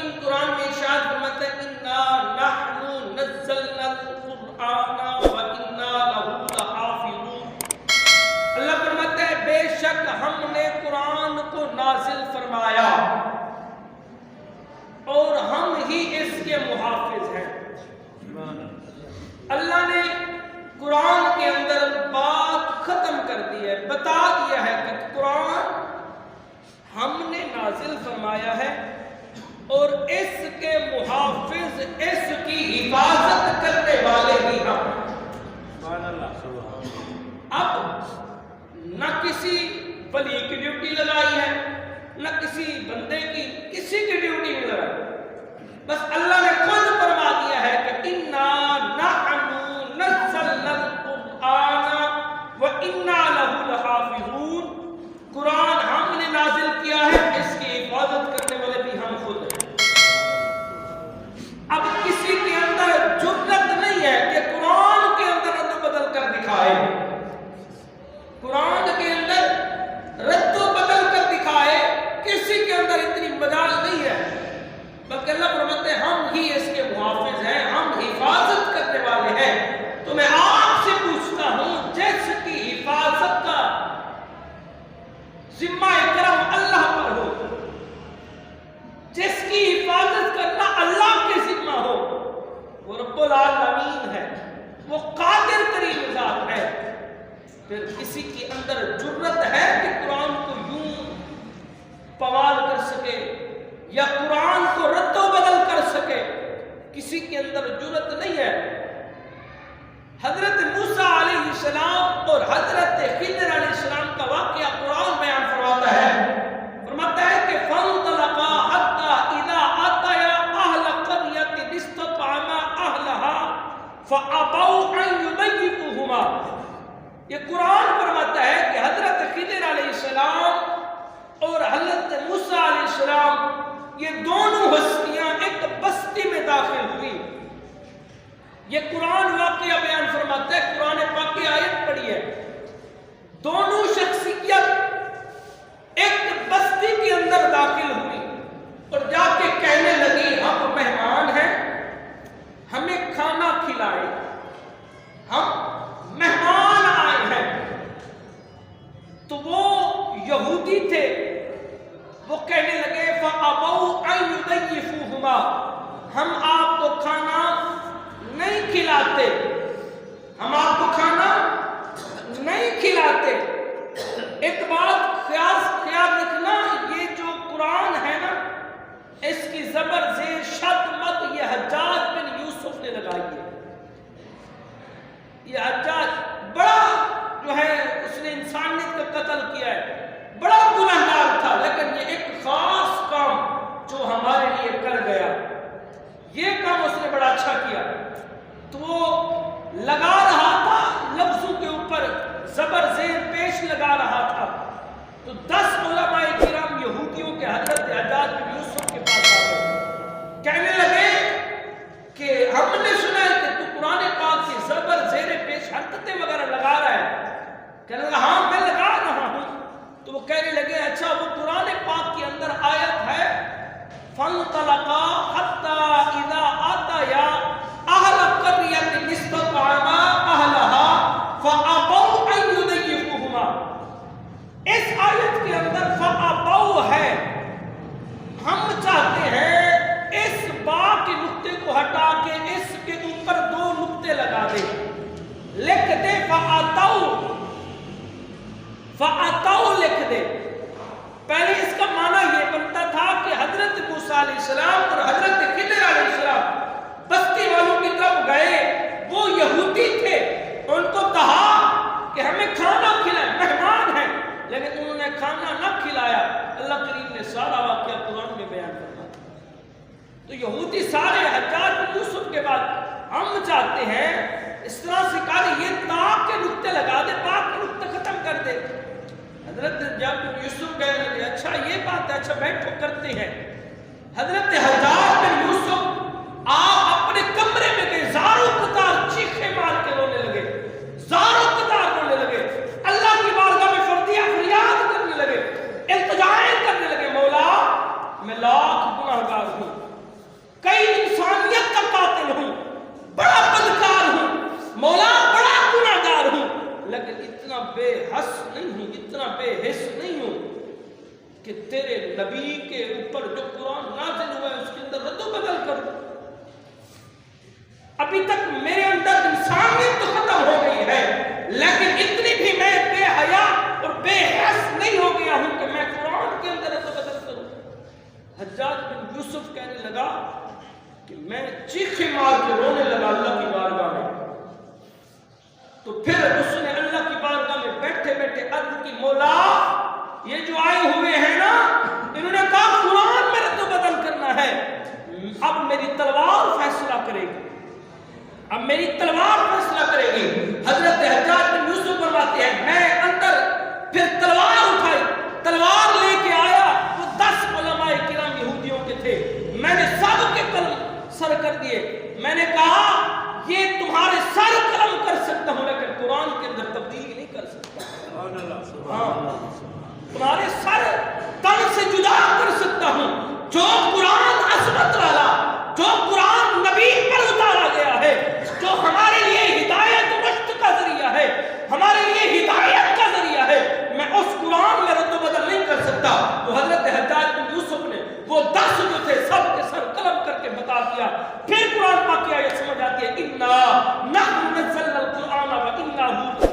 العالمین قرآن میں ارشاد فرماتا ہے انا نحن نزلنا القرآن وانا لہ لحافظون. اللہ فرماتا ہے بے شک ہم نے قرآن کو نازل فرمایا اور ہم ہی اس کے محافظ ہیں. اللہ نے قرآن کے اندر بات ختم کر دی ہے، بتا دیا ہے کہ قرآن ہم نے نازل فرمایا ہے اور اس کے محافظ، اس کی حفاظت کرنے والے بھی ہم. اب نہ کسی ولی کی ڈیوٹی لگائی ہے، نہ کسی بندے کی کسی کی ڈیوٹی نہیں لگائی، بس اللہ نے خود فرما دیا ہے کہ انا نحن نزلنا القرآن وانا لہ لحافظون. قرآن ہم نے نازل کیا ہے، اس کی حفاظت کرنے والے بھی ہم خود ہیں. اب کسی کے اندر جرأت نہیں ہے کہ قرآن کے اندر رد و بدل کر دکھائے، قرآن کے اندر رد و بدل کر دکھائے، کسی کے اندر اتنی مجال نہیں ہے. بلکہ اللہ فرماتے ہیں ہم ہی اس کے محافظ ہیں، ہم حفاظت کرنے والے ہیں. تو میں آپ سے پوچھتا ہوں جس کی حفاظت کا ذمہ کرم اللہ پر ہو، جس کی حفاظت کرنا اللہ کے ذمہ ہو، وہ رب العالمین ہے، وہ قادر ترین ذات ہے. پھر کسی کے اندر جرأت ہے کہ قرآن کو یوں پوال کر سکے یا قرآن کو رد و بدل کر سکے؟ کسی کے اندر جرأت نہیں ہے. حضرت موسیٰ علیہ السلام اور حضرت خضر علیہ السلام کا واقعہ قرآن بیان فرماتا ہے کہ فانطلقا حتى اذا اتيا اهل قرية استطعما اهلها فابوا ان يضيفوهما. یہ قرآن فرماتا ہے کہ حضرت خضر علیہ السلام اور حضرت موسیٰ علیہ السلام یہ دونوں ہستیاں ایک بستی میں داخل ہوئی. یہ قرآن واقعہ بیان فرماتا ہے، قرآن پاک کی آیت پڑھی ہے. دونوں شخصیت ایک بستی کے اندر داخل ہوئی اور جا کے کہنے لگی ہم مہمان ہیں، ہمیں کھانا کھلائے، ہم مہمان آئے ہیں. تو وہ یہودی تھے، وہ کہنے لگے فَأَبَوْا أَن يُضَيِّفُوهُمَا، ہم آپ کو کھانا نہیں کھلاتے، ہم آپ کو کھانا نہیں کھلاتے. ایک بات خیال رکھنا، یہ جو قرآن ہے نا، اس کی زبر زیر شد مد یہ حجاج بن یوسف نے لگائی ہے. یہ حجاج بڑا جو ہے اس نے انسانیت کا قتل کیا ہے، بڑا گنہگار تھا، لیکن یہ ایک خاص کام جو ہمارے لیے کر گیا، یہ کام اس نے بڑا اچھا کیا. تو وہ لگا رہا تھا لفظوں کے اوپر زبر زیر پیش لگا رہا تھا. تو 10 علماء کرام یہودیوں کے حضرت حجاج بن یوسف کے پاس آ گئے، کہنے لگے کہ ہم نے سنا ہے کہ تو قرآن پاک کی زبر زیر پیش حرکتیں وغیرہ لگا رہا ہے. کہنے لگا ہاں میں لگا رہا ہوں. تو وہ کہنے لگے اچھا وہ قرآن پاک کے اندر آیت ہے فَانْطَلَقَا حَتَّى إِذَا آتَيَا أَهْلَ قَرْيَةٍ اسْتَطْعَمَا أَهْلَهَا فَأَبَوْا أَن يُضَيِّفُوهُمَا. اس آیت کے اندر فَأَبَوْا ہے، ہم چاہتے ہیں اس با کے نقطے کو ہٹا کے اس کے اوپر 2 نقطے لگا دیں، لکھ دے فَأَتَوْا لکھ دے. پہلے اس کا معنی یہ بنتا تھا کہ حضرت موسیٰ علیہ السلام اور حضرت خضر علیہ السلام بستی والوں کی طرف گئے، وہ یہودی تھے، ان کو کہا کہ ہمیں کھانا کھلائیں، مہمان ہیں، لیکن انہوں نے کھانا نہ کھلایا. اللہ کریم نے سارا واقعہ قرآن میں بیان کرنا. تو یہودی سارے حجاج بن یوسف کے بعد ہم چاہتے ہیں اس طرح سے کہا یہ تاک کے نقطے لگا دے، پاک کے نقطے ختم کر دے. حضرت جب یوسف کہنے لگے اچھا یہ بات ہے، اچھا بیٹھو کرتے ہیں. حضرت حجاج بن یوسف آپ اپنے کمرے میں گئے، زاروں قطار چیخے مار کے رونے لگے، زاروں قطار رونے لگے، اللہ کی بارگاہ میں فریاد کرنے لگے، التجائیں کرنے لگے، مولا میں لاکھ گناہگار ہوں، کے اوپر جو قرآن نازل ہوا ہے اس کے اندر رد و بدل کروں؟ ابھی تک میرے اندر انسانیت تو ختم ہو گئی ہے، لیکن اتنی بھی میں بے حیا اور بے حس نہیں ہو گیا ہوں کہ میں قرآن کے اندر رد و بدل کروں۔ حجاج بن یوسف کہنے لگا کہ میں چیخے مار کے رونے لگا اللہ کی بارگاہ میں۔ تو پھر اس نے اللہ کی بارگاہ میں بیٹھے بیٹھے عرض کی، مولا یہ جو آئے ہوئے ہیں نا، انہوں نے کہا قرآن میں رد و بدل کرنا ہے، اب میری تلوار فیصلہ کرے گی، اب میری تلوار فیصلہ کرے گی۔ حضرت حجاج بن یوسف فرماتے ہیں میں اندر پھر تلوار اٹھائی، تلوار لے کے آیا، وہ 10 علماء کرام یہودیوں کے تھے، میں نے سب کے قلم سر کر دیے، میں نے کہا یہ تمہارے سر قلم کر سکتا ہوں لیکن قرآن کے اندر تبدیلی نہیں کر سکتا، تمہارے سر تن سے جدا کر سکتا ہوں، جو قرآن عظمت والا، جو قرآن نبی پر اتارا گیا ہے، جو ہمارے لیے ہدایت و رشد کا ذریعہ ہے، ہمارے لیے ہدایت کا ذریعہ ہے، میں اس قرآن میں رد و بدل نہیں کر سکتا۔ تو حضرت حجاج بن یوسف نے وہ 10 جو تھے سب کے سر قلم کر کے بتا دیا۔ پھر قرآن پاک کی آیت سمجھ آتی ہے، اِنَّا نَحْنُ نَزَّلْنَا الْقُرْآنَ وَإِنَّا لَهُ